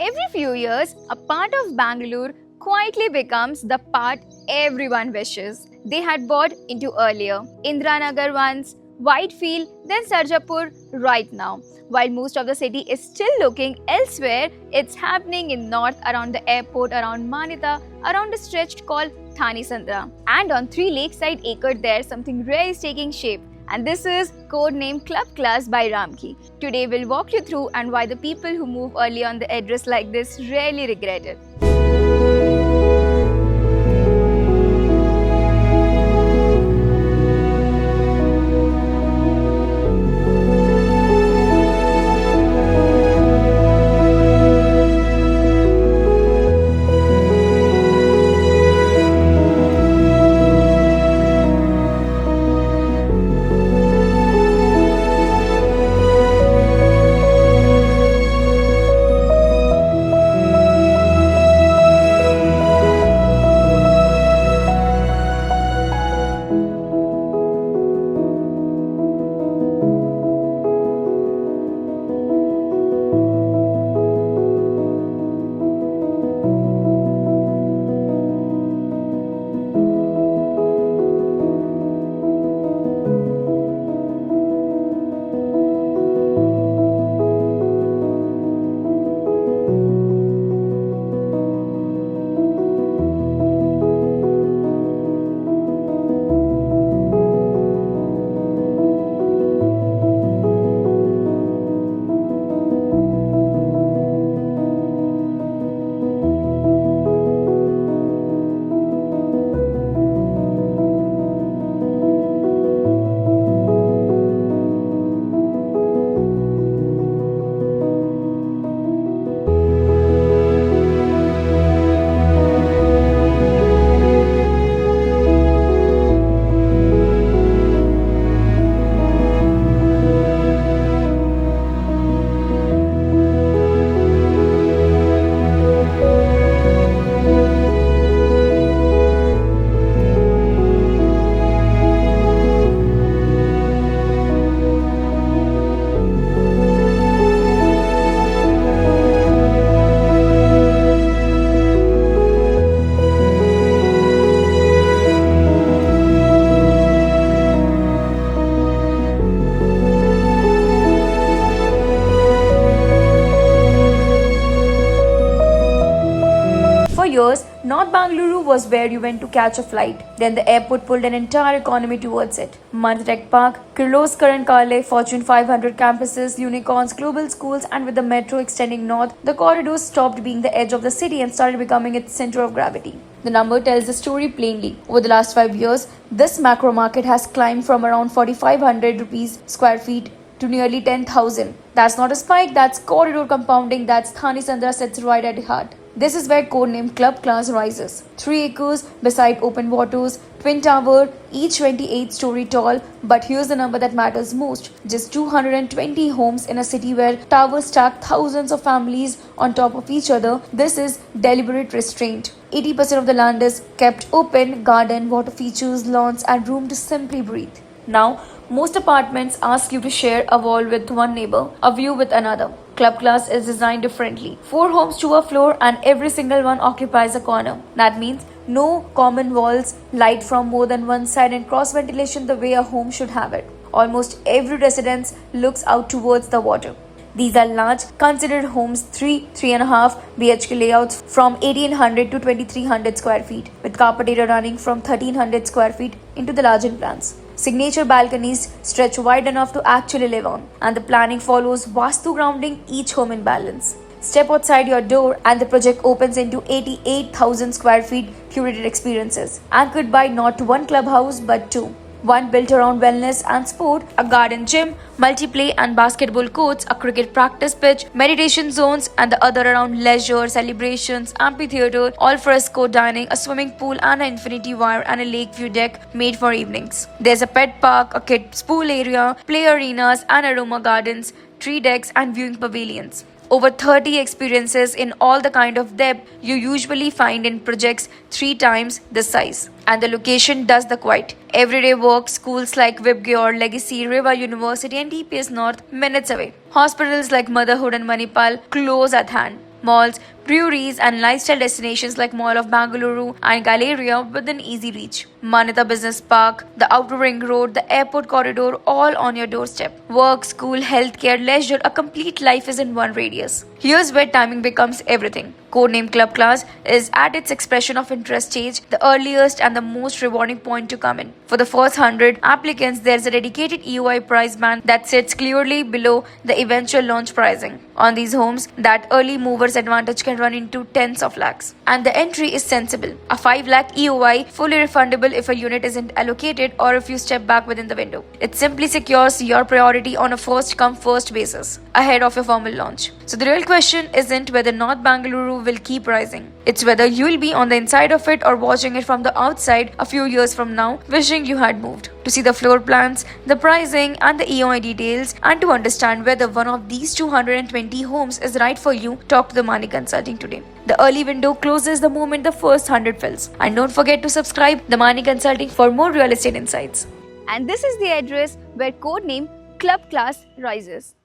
Every few years, a part of Bangalore quietly becomes the part everyone wishes they had bought into earlier. Indiranagar once, Whitefield, then Sarjapur right now. While most of the city is still looking elsewhere, it's happening in north around the airport, around Manita, around a stretch called Thani Sandra. And on 3 lakeside acres there, something rare is taking shape. And this is codenamed Club Class by Ramki. Today we'll walk you through and why the people who move early on the address like this rarely regret it. For years, North Bangalore was where you went to catch a flight. Then the airport pulled an entire economy towards it. Manita Tech Park, Kirloskar and Kale, Fortune 500 campuses, unicorns, global schools, and with the metro extending north, the corridors stopped being the edge of the city and started becoming its center of gravity. The number tells the story plainly. Over the last 5 years, this macro market has climbed from around 4,500 rupees square feet to nearly 10,000. That's not a spike, that's corridor compounding, that's Thani Sandra sits right at the heart. This is where codenamed Club Class rises. 3 acres beside open waters, twin tower, each 28 story tall. But here's the number that matters most. Just 220 homes in a city where towers stack thousands of families on top of each other. This is deliberate restraint. 80% of the land is kept open, garden, water features, lawns and room to simply breathe. Now, most apartments ask you to share a wall with one neighbor, a view with another. Club Class is designed differently. 4 homes to a floor and every single one occupies a corner. That means no common walls, light from more than one side and cross ventilation the way a home should have it. Almost every residence looks out towards the water. These are large, considered homes, 3.5 BHK layouts from 1800 to 2300 square feet, with carpet area running from 1300 square feet into the larger plans. Signature balconies stretch wide enough to actually live on, and the planning follows Vastu grounding each home in balance. Step outside your door and the project opens into 88,000 square feet curated experiences, anchored by not one clubhouse but 2. One built around wellness and sport, a garden gym, multiplay and basketball courts, a cricket practice pitch, meditation zones, and the other around leisure, celebrations, amphitheater, all fresco dining, a swimming pool and an infinity wire and a lake view deck made for evenings. There's a pet park, a kids pool area, play arenas and aroma gardens, tree decks and viewing pavilions. Over 30 experiences in all the kind of depth you usually find in projects 3 times this size. And the location does the quiet. Everyday work, schools like Vibgyor, Legacy, Riva University and TPS North minutes away. Hospitals like Motherhood and Manipal close at hand. Malls, breweries, and lifestyle destinations like Mall of Bangalore and Galleria within easy reach. Manyata Business Park, the Outer Ring Road, the airport corridor, all on your doorstep. Work, school, healthcare, leisure, a complete life is in one radius. Here's where timing becomes everything. Codename Club Class is at its expression of interest stage, the earliest and the most rewarding point to come in. For the first 100 applicants, there's a dedicated EOI price band that sits clearly below the eventual launch pricing. On these homes, that early mover's advantage can run into tens of lakhs. And the entry is sensible. A 5 lakh EOI, fully refundable if a unit isn't allocated or if you step back within the window. It simply secures your priority on a first come first basis, ahead of your formal launch. So the real question isn't whether North Bangalore will keep rising. It's whether you'll be on the inside of it or watching it from the outside a few years from now, wishing you had moved. To see the floor plans, the pricing, and the EOI details, and to understand whether one of these 220 homes is right for you, talk to the Mani Consulting today. The early window closes the moment the first 100 fills. And don't forget to subscribe the Mani Consulting for more real estate insights. And this is the address where codename Club Class rises.